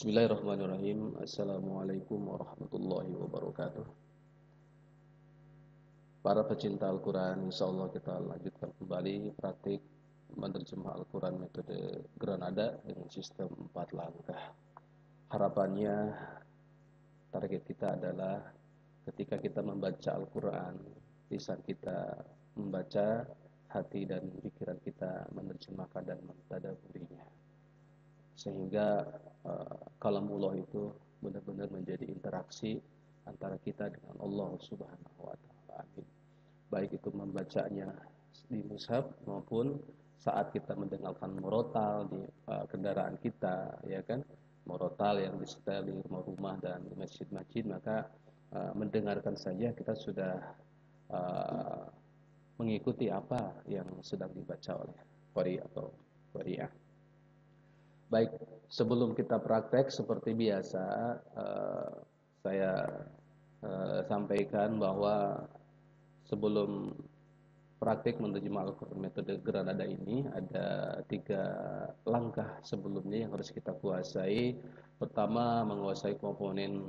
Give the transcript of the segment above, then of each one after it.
Bismillahirrahmanirrahim. Assalamualaikum warahmatullahi wabarakatuh. Para pecinta Al-Quran, insya Allah kita lanjutkan kembali praktik menerjemah Al-Quran metode Granada dengan sistem 4 langkah. Harapannya, target kita adalah ketika kita membaca Al-Quran, lisan kita membaca, hati dan pikiran kita menerjemahkan dan mentadabburinya. Sehingga kalamullah itu benar-benar menjadi interaksi antara kita dengan Allah Subhanahu wa taala. Amin. Baik itu membacanya di mushaf maupun saat kita mendengarkan murotal di kendaraan kita, ya kan? Murotal yang disetel di rumah-rumah dan di masjid-masjid, maka mendengarkan saja kita sudah uh, mengikuti apa yang sedang dibaca oleh qari atau qari'ah. Baik, sebelum kita praktek seperti biasa, saya sampaikan bahwa sebelum praktik menerjemah Al-Quran metode Granada ini ada 3 langkah sebelumnya yang harus kita kuasai. Pertama, menguasai komponen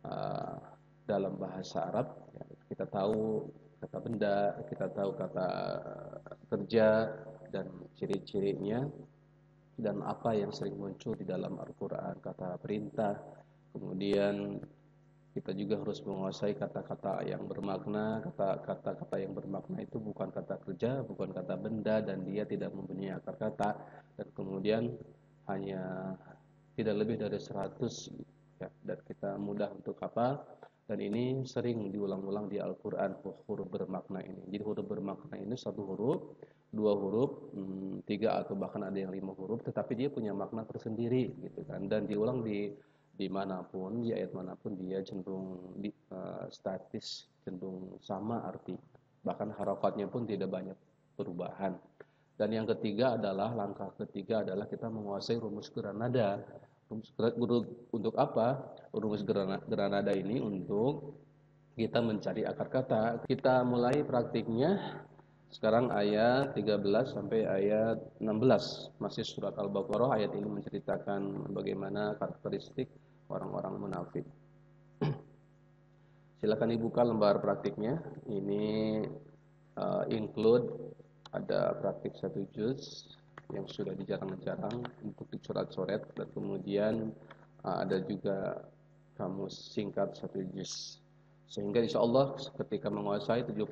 uh, dalam bahasa Arab. Kita tahu kata benda, kita tahu kata kerja dan ciri-cirinya, dan apa yang sering muncul di dalam Al-Quran, kata perintah. Kemudian kita juga harus menguasai kata-kata yang bermakna. Kata-kata yang bermakna itu bukan kata kerja, bukan kata benda, dan dia tidak mempunyai akar kata. Dan kemudian hanya tidak lebih dari 100, ya, dan kita mudah untuk hafal. Dan ini sering diulang-ulang di Al-Quran, huruf bermakna ini. Jadi huruf bermakna ini 1 huruf, 2 huruf, 3 atau bahkan ada yang 5 huruf, tetapi dia punya makna tersendiri, gitu kan. Dan diulang di manapun, di ayat manapun, dia cenderung statis, cenderung sama arti. Bahkan harafatnya pun tidak banyak perubahan. Dan yang ketiga adalah, langkah ketiga adalah kita menguasai rumus Granada. Untuk apa? Rumus Granada ini untuk kita mencari akar kata. Kita mulai praktiknya sekarang ayat 13 sampai ayat 16. Masih surat Al-Baqarah. Ayat ini menceritakan bagaimana karakteristik orang-orang munafik. Silakan dibuka lembar praktiknya. Ini include ada praktik 1 juz yang sudah dijarang-jarang untuk dicoret-coret, dan kemudian ada juga kamus singkat 1 juz. Sehingga insya Allah ketika menguasai 70%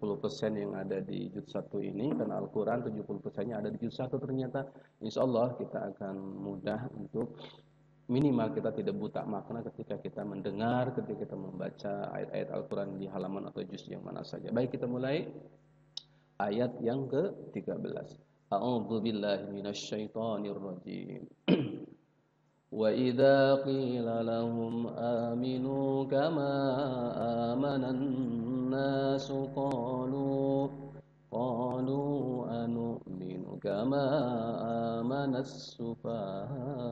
yang ada di juz 1 ini, karena Al-Quran 70%-nya ada di juz 1 ternyata, insya Allah kita akan mudah untuk minimal kita tidak buta makna ketika kita mendengar, ketika kita membaca ayat-ayat Al-Quran di halaman atau juz yang mana saja. Baik, kita mulai ayat yang ke-13. A'udzu billahi minasy syaithanir rajim. Wa idza qila lahum aminu kama amanan nasu qalu anu'minu kama amanas sufaha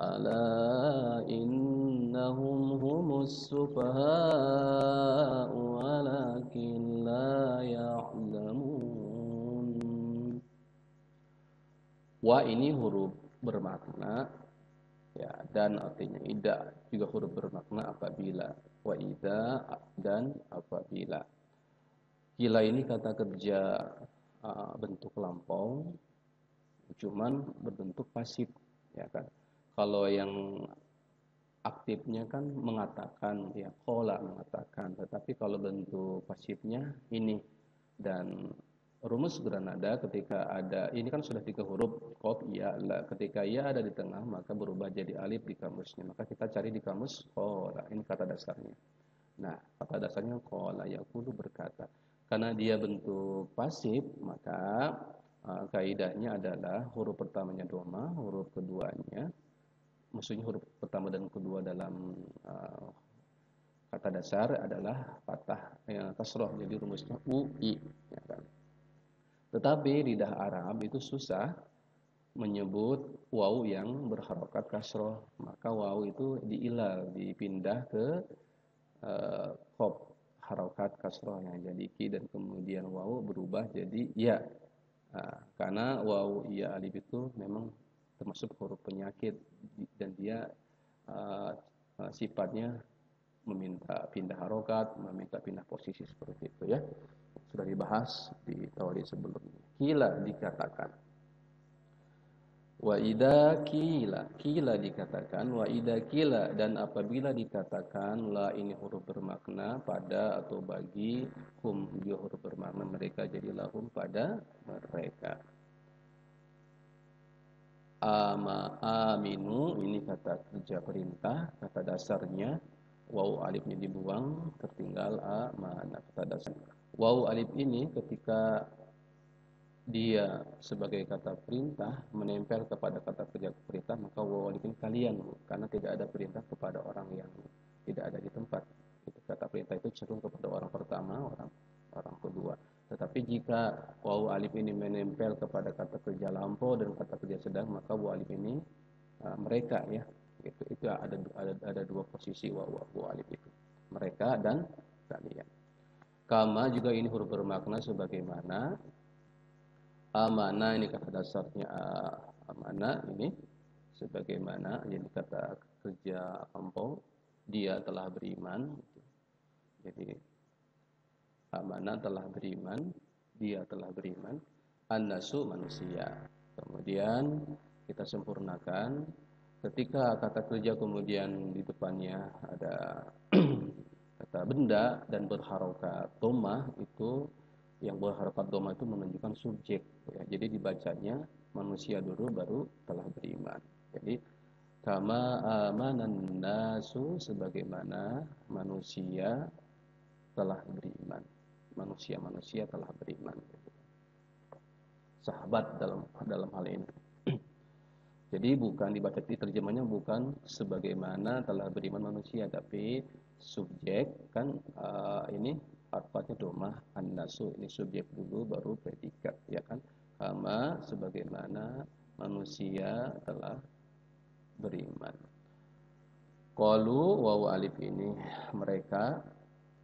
ala innahum humus sufaha'u walakin la ya'lamun. Wa ini huruf bermakna, ya, dan artinya idza juga huruf bermakna apabila. Wa idza dan apabila. Kila ini kata kerja bentuk lampau, cuman berbentuk pasif, ya kan. Kalau yang aktifnya kan mengatakan, ya, qala mengatakan, tetapi kalau bentuk pasifnya ini. Dan rumus Granada ketika ada, ini kan sudah 3 huruf, qaf, ya, la. Ketika ya ada di tengah, maka berubah jadi alif di kamusnya. Maka kita cari di kamus qala. Ini kata dasarnya. Nah, kata dasarnya qala, yaqulu, berkata. Karena dia bentuk pasif, maka kaidahnya adalah huruf pertamanya dhamma, huruf keduanya, maksudnya huruf pertama dan kedua dalam kata dasar adalah fathah, kasroh. Jadi rumusnya ui, ya kan. Tetapi lidah Arab itu susah menyebut waw yang berharokat kasroh, maka waw itu diilal, dipindah ke khop, harokat kasroh yang jadi ki, dan kemudian waw berubah jadi ya. Karena waw ya alif itu memang termasuk huruf penyakit, dan dia sifatnya meminta pindah harokat, meminta pindah posisi seperti itu ya. Sudah dibahas di tauhid sebelumnya. Kila dikatakan, wa ida kila, kila dikatakan, wa ida kila, dan apabila dikatakan la ini huruf bermakna pada atau bagi, hum dia huruf bermakna mereka, jadi lahum pada mereka. Aminu ini kata kerja perintah, kata dasarnya. Waw alifnya dibuang, tertinggal amanah kata dasar. Waw alif ini ketika dia sebagai kata perintah menempel kepada kata kerja perintah, maka waw alif ini kalian, karena tidak ada perintah kepada orang yang tidak ada di tempat. Kata perintah itu cenderung kepada orang pertama, orang kedua. Tetapi jika waw alif ini menempel kepada kata kerja lampau dan kata kerja sedang, maka waw alif ini mereka ya. Itu ada dua posisi waw alif itu. Mereka dan kalian. Kama juga ini huruf bermakna sebagaimana. Amana ini kata dasarnya amana ini sebagaimana, jadi kata kerja lampau, dia telah beriman. Jadi amana telah beriman, dia telah beriman, an-nasu manusia. Kemudian kita sempurnakan ketika kata kerja kemudian di depannya ada kata benda dan berharokat dhammah, itu yang berharokat dhammah itu menunjukkan subjek ya. Jadi dibacanya manusia dulu baru telah beriman. Jadi kama amanan nasu, sebagaimana manusia telah beriman. Manusia telah beriman. Sahabat dalam hal ini. Jadi bukan dibaca di terjemahnya bukan sebagaimana telah beriman manusia, tapi subjek kan ini harfatnya domah, an-nasu ini subjek dulu baru predikat ya kan. Kama sebagaimana manusia telah beriman. Qalu waw alif ini mereka,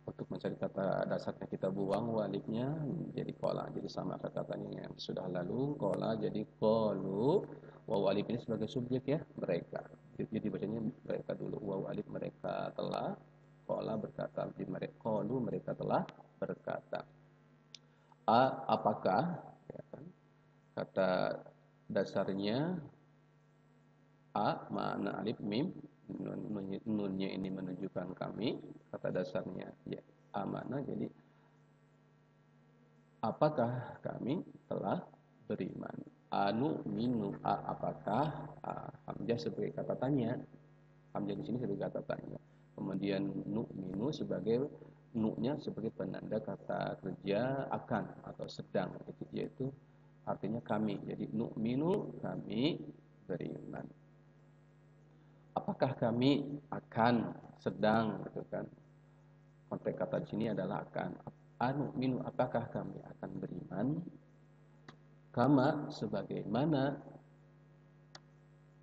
untuk mencari kata dasarnya kita buang walifnya jadi qala, jadi sama kata-katanya yang sudah lalu. Qala jadi qalu, waw alif ini sebagai subjek ya, mereka, jadi bacanya mereka dulu. Waw alif mereka telah, qala berkata, di mereka qalu mereka telah berkata. Apakah ya kan? Kata dasarnya makna alif mim, nunnya ini menunjukkan kami, kata dasarnya ya amana, jadi apakah kami telah beriman. Anu minu, apakah, hamzah sebagai kata tanya, hamzah di sini sebagai kata tanya, kemudian nu minu sebagai nu-nya sebagai penanda kata kerja akan atau sedang, yaitu artinya kami. Jadi nu minu kami beriman. Apakah kami akan, sedang gitu kan. Konteks kata di sini adalah akan. Anu minu, apakah kami akan beriman? Kama sebagaimana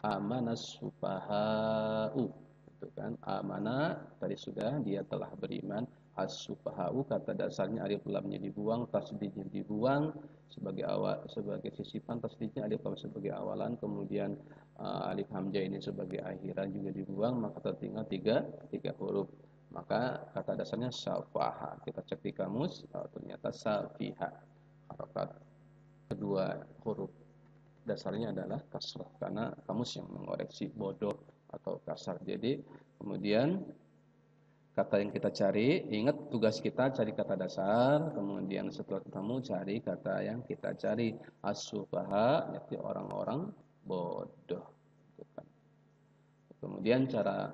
amanas supaha'u, gitu kan. Amana tadi sudah, dia telah beriman. As-supaha'u kata dasarnya alif lamnya dibuang, tasdidnya dibuang sebagai awal, sebagai sisipan, tasdidnya alif lam sebagai awalan, kemudian alif hamzah ini sebagai akhiran juga dibuang, maka tertinggal tiga huruf. Maka kata dasarnya safaha. Kita cek di kamus, ternyata safiha. Harakat kedua huruf dasarnya adalah kasrah, karena kamus yang mengoreksi bodoh atau kasar. Jadi kemudian kata yang kita cari, ingat tugas kita cari kata dasar, kemudian setelah ketemu cari kata yang kita cari. As-sufaha, yaitu orang-orang bodoh. Kemudian cara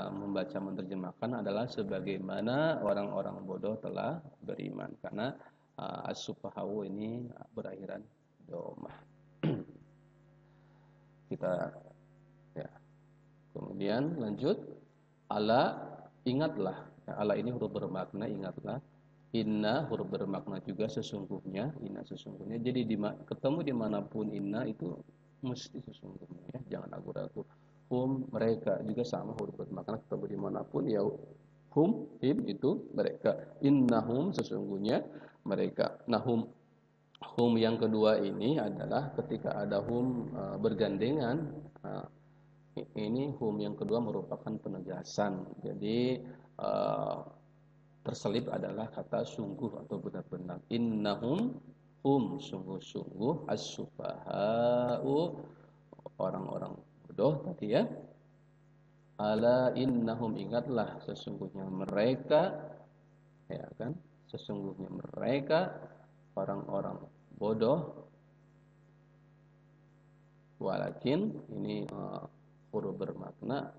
membaca menerjemahkan adalah sebagaimana orang-orang bodoh telah beriman, karena as-sufahawu ini berakhiran domah. Kita ya. Kemudian lanjut, ala, ingatlah. Ala ini huruf bermakna ingatlah. Inna huruf bermakna juga sesungguhnya. Inna sesungguhnya. Jadi ketemu dimanapun inna itu mesti sesungguhnya ya. Jangan ragu-ragu. Hum mereka juga sama huruf bermakna, ketemu dimanapun ya. Hum him itu mereka. Innahum sesungguhnya mereka. Nahum Hum yang kedua ini adalah ketika ada hum bergandengan. Ini hum yang kedua merupakan penegasan. Jadi terselip adalah kata sungguh atau benar-benar. Innahum hum sungguh-sungguh as-sufaha'u orang-orang bodoh tadi ya. Ala innahum ingatlah sesungguhnya mereka ya kan, sesungguhnya mereka orang-orang bodoh. Walakin ini huruf bermakna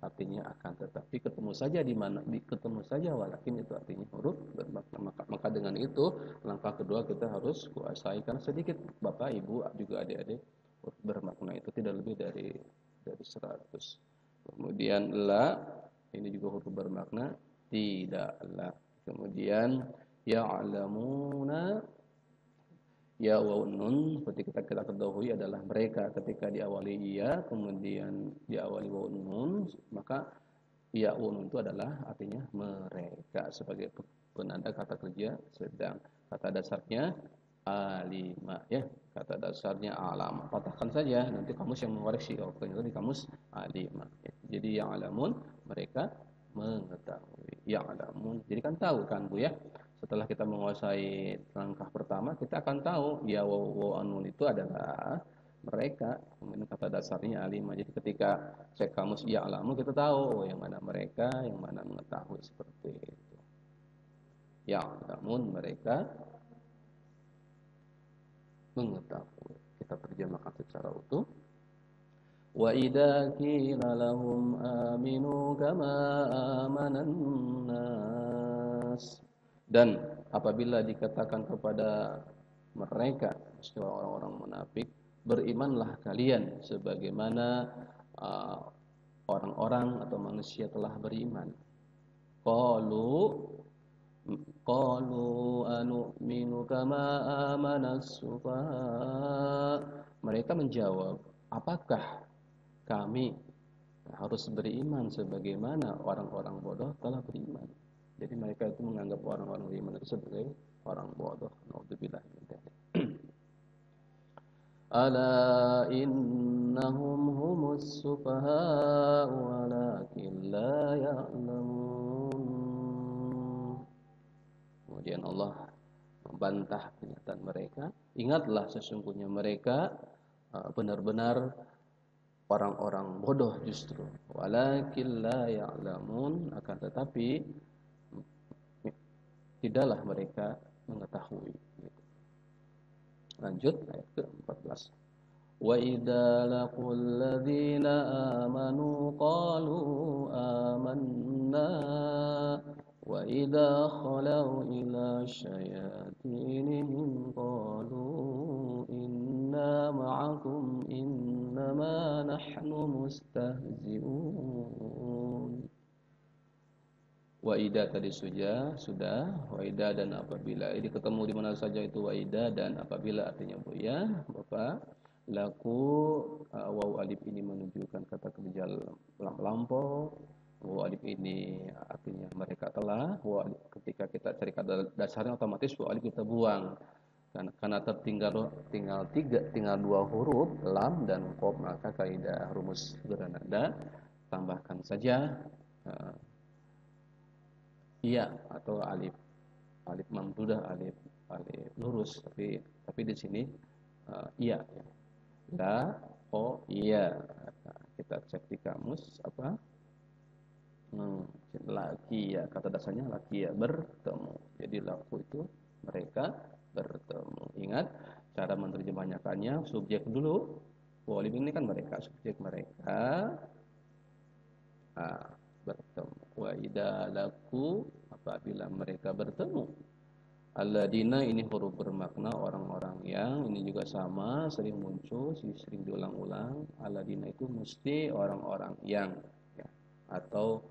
artinya akan, tetapi ketemu saja di mana, ketemu saja walakin itu artinya huruf bermakna. Maka dengan itu langkah kedua kita harus kuasai, karena sedikit Bapak Ibu juga adik-adik huruf bermakna itu tidak lebih dari 100. Kemudian la ini juga huruf bermakna tidaklah. Kemudian ya'lamuna ya waw nun seperti kita ketahui adalah mereka, ketika diawali ya kemudian diawali waw nun, maka ya waw nun itu adalah artinya mereka sebagai penanda kata kerja sedang. Kata dasarnya alima ya, kata dasarnya alam. Patahkan saja, nanti kamus yang mengoreksi. Oh ternyata di kamus alima ya. Jadi yang alamun mereka mengetahui, yang alamun jadi kan tahu kan Bu ya. Setelah kita menguasai langkah pertama, kita akan tahu ya waw anun itu adalah mereka. Kemudian kata dasarnya alimah. Jadi ketika cek kamus ya alamu, kita tahu yang mana mereka, yang mana mengetahui, seperti itu. Ya alamun mereka mengetahui. Kita terjemahkan secara utuh. Wa idza qila lahum aminu kama amanan nas. Dan apabila dikatakan kepada mereka, maksudnya orang-orang munafik, berimanlah kalian sebagaimana orang-orang atau manusia telah beriman. Qalu anu'minu kama amanas sufaha. Mereka menjawab, apakah kami harus beriman sebagaimana orang-orang bodoh telah beriman. Jadi mereka itu menganggap orang-orang beriman itu sebagai orang bodoh. Naudzubillah min dzalik. Ala innahum humus sufaha walakin la ya'lamun. Kemudian Allah membantah pernyataan mereka. Ingatlah sesungguhnya mereka benar-benar orang-orang bodoh justru. Walakin la ya'lamun, akan tetapi tidaklah mereka mengetahui. Lanjut ayat ke-14. Wa idza laqul ladzina amanu qalu amanna wa idza khalau ila syayatinihim qalu inna ma'akum innama nahnu mustahzi'un. Wa idza tadi sudah wa idza dan apabila ini ketemu di mana saja itu wa idza dan apabila artinya Bu ya Bapak. Laku waw alif ini menunjukkan kata kerja lampau. Waw alif ini artinya mereka telah. Ketika kita cari kata dasarnya otomatis waw alif kita buang. Karena tinggal dua huruf lam dan qaf, maka kaidah rumus granada tambahkan saja iya atau alif mamdudah, alif lurus, tapi di sini iya ya. La iya. Kita cek di kamus apa laki ya, kata dasarnya laki ya, bertemu. Jadi laku itu mereka bertemu. Ingat cara menerjemahkannya, subjek dulu. Walib ini kan mereka, subjek mereka bertemu. Wa idza laku, apabila mereka bertemu. Alladzina ini huruf bermakna orang-orang yang, ini juga sama sering muncul, sering diulang-ulang. Alladzina itu mesti orang-orang yang ya. Atau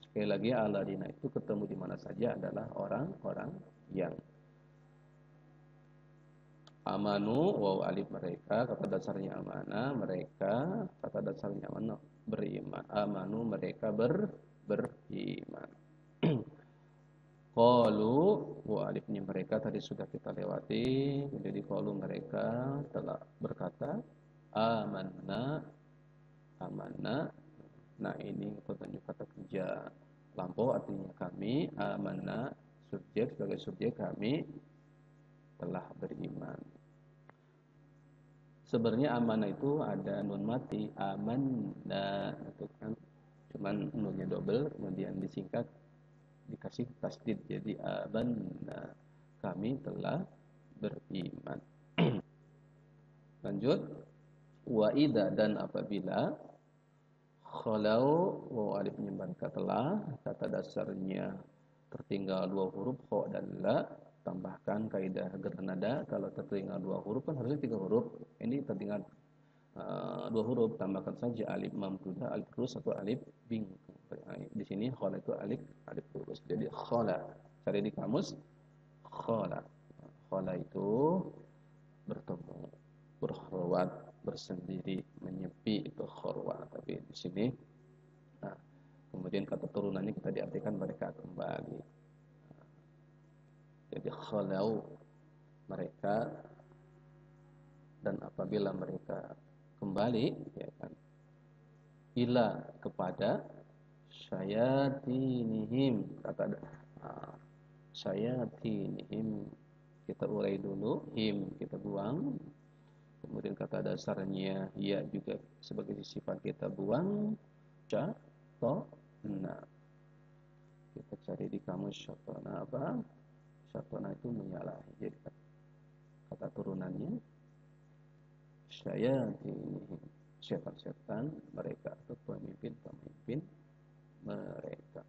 sekali lagi alladzina itu ketemu di mana saja adalah orang-orang yang. Amanu waw alif mereka, kata dasarnya amana mereka, kata dasarnya amana beriman. Amanu mereka beriman. Qalu, alifnya mereka tadi sudah kita lewati. Jadi qalu mereka telah berkata, amanna, amanna. Nah ini petunjuk kata kerja lampau artinya kami, amanna subjek sebagai subjek kami telah beriman. Sebenarnya amanah itu ada nun mati, amanna itu kan. Cuman nunnya double kemudian disingkat dikasih tasdid jadi amanna kami telah beriman. Lanjut, wa idza dan apabila khalau alifnya mereka telah kata dasarnya tertinggal dua huruf kha dan la, tambahkan kaidah granada kalau tertinggal dua huruf kan harusnya tiga huruf, ini tertinggal dua huruf, tambahkan saja alif mamdudah, alif terus atau alif bingkai. Di sini khala itu alif terus. Jadi khala, cari di kamus khala. Khala itu bertemu, berkhulwat, bersendiri, menyepi itu khulwat. Tapi di sini nah, kemudian kata turunannya kita diartikan mereka kembali. Jadi khalau mereka, dan apabila mereka kembali ya kan ila kepada syayatinihim, kata syayatinihim kita urai dulu, him kita buang, kemudian kata dasarnya ya juga sebagai sifat kita buang, syatona kita cari di kamus syatona apa, syatona itu menyalahi, jadi kata turunannya syayatinihim setan-setan mereka atau pemimpin-pemimpin mereka.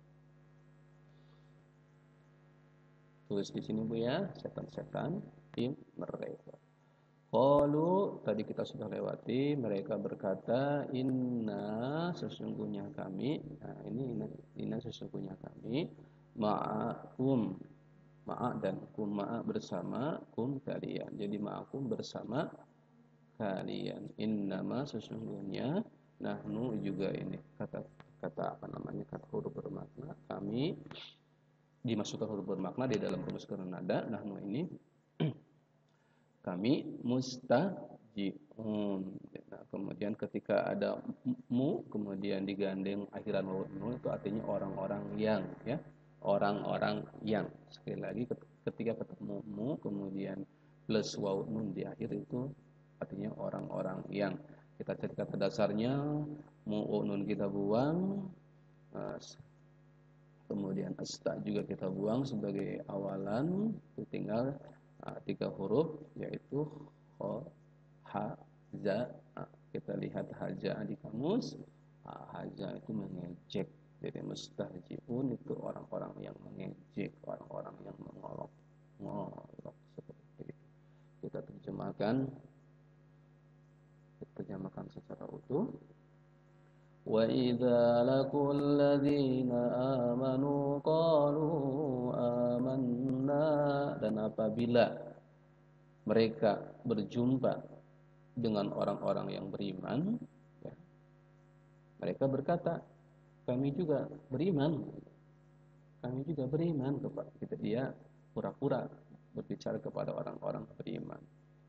Tulis di sini Bu ya, setan-setan tim mereka. Qalu tadi kita sudah lewati, mereka berkata inna sesungguhnya kami. Nah, ini inna sesungguhnya kami ma'akum, ma'a dan kum, ma'a bersama kum kalian. Jadi ma'akum bersama kalian. Innama sesungguhnya, nahnu juga ini kata apa namanya, kata huruf bermakna kami, dimasukkan huruf bermakna di dalam rumus granada. Nahnu ini kami mustajiun. Nah, kemudian ketika ada mu kemudian digandeng akhiran wawu nun itu artinya orang-orang yang ya, orang-orang yang. Sekali lagi ketika ketemu mu kemudian plus wawu nun di akhir itu artinya orang-orang yang. Kita cari kata dasarnya, mu nun kita buang, kemudian asta juga kita buang sebagai awalan, itu tinggal tiga huruf yaitu kho, ha, za. Kita lihat haja di kamus, haja itu mengejek, jadi mustahjiun itu orang-orang yang mengejek, orang-orang yang mengolok seperti itu. Kita terjemahkan secara utuh. Wa idza laqul ladzina amanu qalu amanna, dan apabila mereka berjumpa dengan orang-orang yang beriman ya, mereka berkata kami juga beriman, kami juga beriman. Kita dia pura-pura berbicara kepada orang-orang beriman,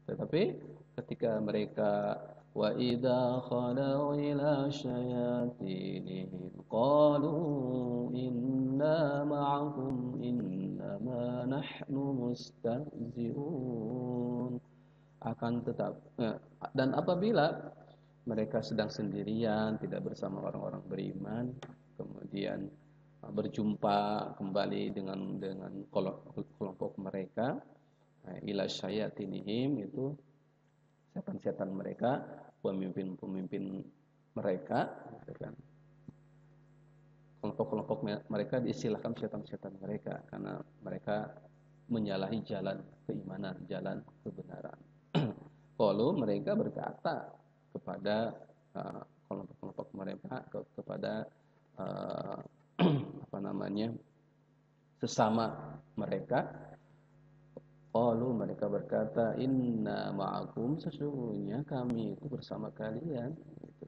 tetapi ketika mereka wa idza khalau ila syayatinihim qalu inna ma'akum innama nahnu mustahzi'un. Dan apabila mereka sedang sendirian tidak bersama orang-orang beriman, kemudian berjumpa kembali dengan kelompok mereka, ila syayatinihim itu setan-setan mereka, pemimpin-pemimpin mereka, kan. Kelompok-kelompok mereka diistilahkan setan-setan mereka karena mereka menyalahi jalan keimanan, jalan kebenaran. Kalau mereka berkata kepada kelompok-kelompok mereka, kepada apa namanya, sesama mereka, qalu mereka berkata inna ma'akum sesungguhnya kami itu bersama kalian gitu.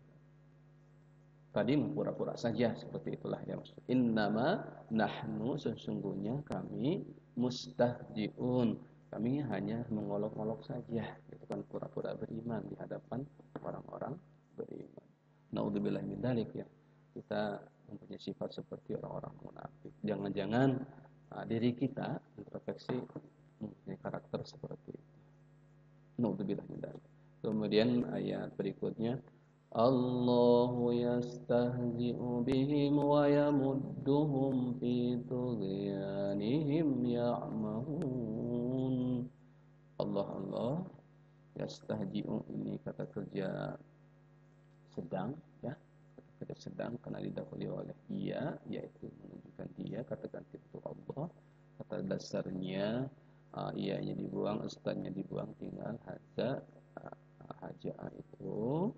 tadi pura-pura saja, seperti itulah yang maksud. Innama nahnu, sesungguhnya kami, mustahjiun, kami hanya mengolok-olok saja, itu kan pura-pura beriman di hadapan orang-orang beriman. Naudzubillah min dzalik ya. Kita mempunyai sifat seperti orang-orang munafik. Jangan-jangan diri kita introspeksi mempunyai karakter seperti itu. Naudzubillah min dzalik. Kemudian ayat berikutnya, Allahu yastahzi'u bihim wa yamudduhum fi tughyanihim ya'mahun. Allah yastahzi'u, ini kata kerja sedang ya, kata kerja sedang karena didahului oleh ia, yaitu menunjukkan dia, kata ganti itu Allah. Kata dasarnya ianya dibuang, ustanya dibuang, tinggal haja. Haja itu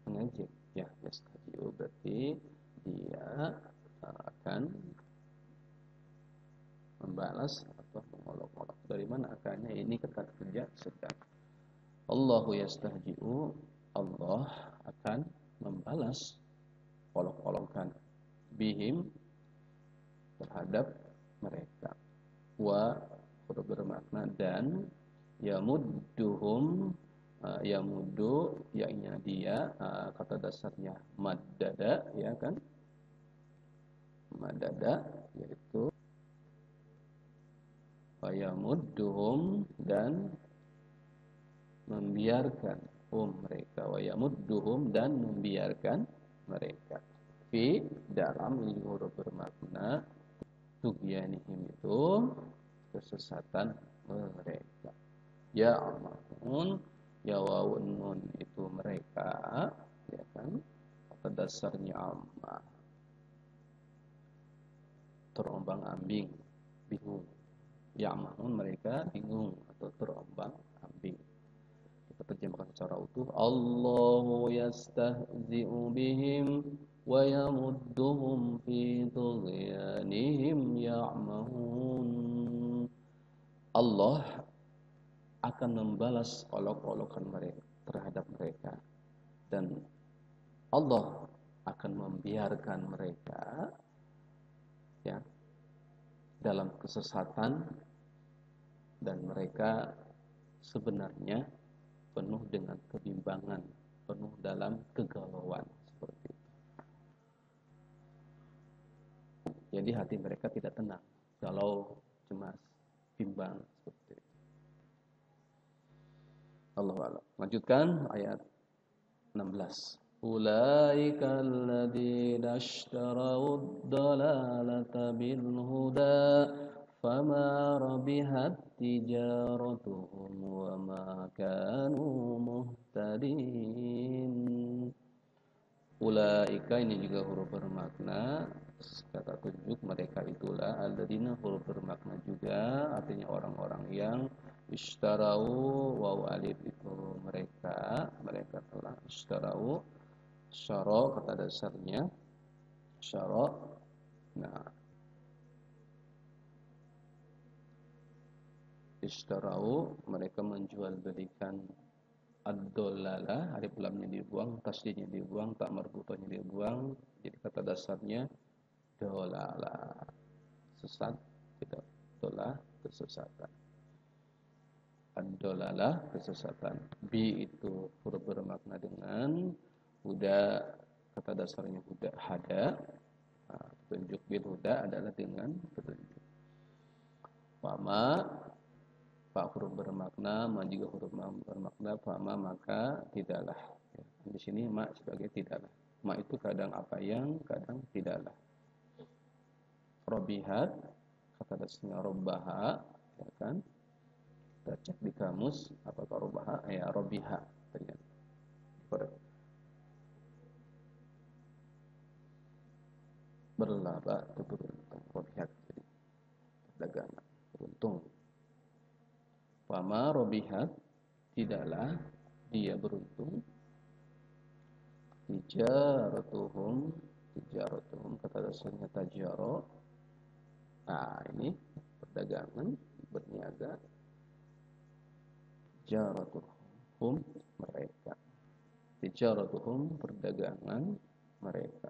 mengejek ya, yastahzi'u berarti dia akan membalas atau mengolok-olok. Dari mana akarnya? Ini kata kerja sedang. Allahu yastahzi'u, Allah akan membalas olok-olokan bihim, terhadap mereka. Wa bermakna dan, yamudduhum, yamuddu yaknya dia, kata dasarnya maddada ya kan, maddada yaitu yamudduhum dan membiarkan mereka, yamudduhum dan membiarkan mereka, fi dalam, ini huruf bermakna tughyanihim itu kesesatan mereka. Ya amun, ya wawun nun itu mereka ya kan, kata dasarnya amma, terombang-ambing, bingung. Ya amun mereka bingung atau terombang-ambing. Kita terjemahkan secara utuh, Allahu yastahzi'u bihim wa yamudduhum fi tughyanihim ya'mahun. Allah akan membalas olok-olokan mereka terhadap mereka, dan Allah akan membiarkan mereka ya dalam kesesatan, dan mereka sebenarnya penuh dengan kebimbangan, penuh dalam kegalauan seperti itu. Jadi hati mereka tidak tenang, galau, cemas, bimbang seperti itu. Allahu a'lam. Lanjutkan ayat 16. Ulaika alladziina ishtarawud dalalata bil huda fama rabihat tijaratuhum wa ma kanu muhtadin. Ulaika ini juga huruf bermakna kata tunjuk, mereka itulah alladzina, huruf bermakna juga artinya orang-orang yang ishtarau, waw alif itu mereka telah ishtarau, syara kata dasarnya syara. Nah, ishtarau mereka menjual belikan, ad-dolalah, alif lamnya dibuang, tasdidnya dibuang, tak marbutohnya dibuang, jadi kata dasarnya dolala, sesat, tidak, dolah kesesatan, ad-dolalah kesesatan. Bi itu huruf bermakna dengan, huda kata dasarnya huda, hada, petunjuk, bil huda adalah dengan petunjuk. Fama, fa huruf bermakna, ma juga huruf bermakna, fama maka tidaklah. Di sini ma sebagai tidaklah. Ma itu kadang apa yang, kadang tidaklah. Robihat kata dasarnya robbaha ya kan, kita cek di kamus apakah robbaha, ya robiha ternyata berlaba atau beruntung. Robihat jadi perdagangan beruntung. Fama robihat tidaklah dia beruntung, tijaratuhum kata dasarnya tajaro. Nah, ini perdagangan, berniaga, jaratuhum mereka. tijaratuhum, perdagangan mereka.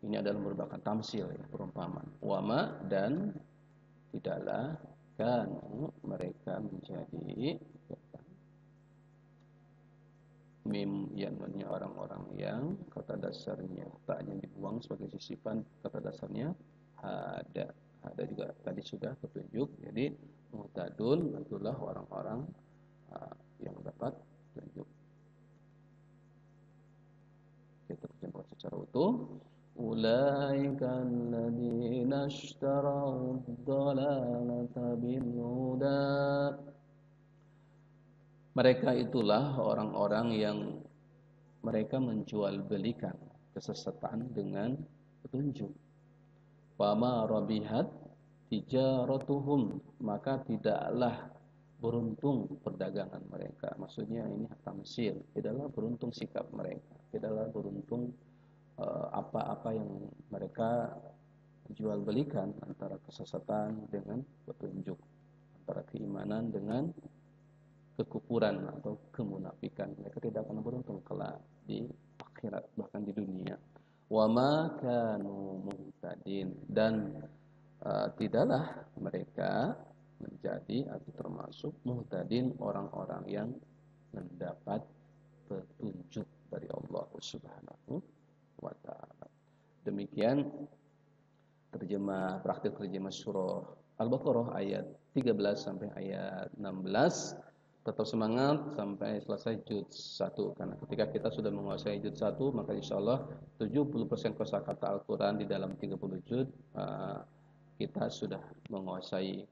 Ini adalah merupakan tamsil, ya, perumpamaan. Wama, dan tidaklah kanu mereka menjadi, mim yang orang-orang yang kata dasarnya taknya dibuang sebagai sisipan, kata dasarnya ada juga tadi sudah petunjuk. Jadi muhtadun itulah orang-orang yang dapat petunjuk. Kita terjemahkan secara utuh. Ulaika alladzina ishtarau ad-dalalata bil huda. Mereka itulah orang-orang yang mereka menjual belikan kesesatan dengan petunjuk. Fama rabihat tijaratuhum, maka tidaklah beruntung perdagangan mereka. Maksudnya ini tamsil, tidaklah beruntung sikap mereka, tidaklah beruntung apa-apa yang mereka jual belikan antara kesesatan dengan petunjuk, antara keimanan dengan kekufuran atau kemunafikan. Mereka tidak akan beruntung kelak di akhirat, bahkan di dunia. Wa ma kanu muhtadin, dan tidaklah mereka menjadi atau termasuk muhtadin, orang-orang yang mendapat petunjuk dari Allah Subhanahu wa taala. Demikian praktik terjemah surah Al-Baqarah ayat 13 sampai ayat 16. Tetap semangat sampai selesai juz 1, karena ketika kita sudah menguasai juz 1, maka insyaallah 70% kosakata Al-Qur'an di dalam 30 juz kita sudah menguasai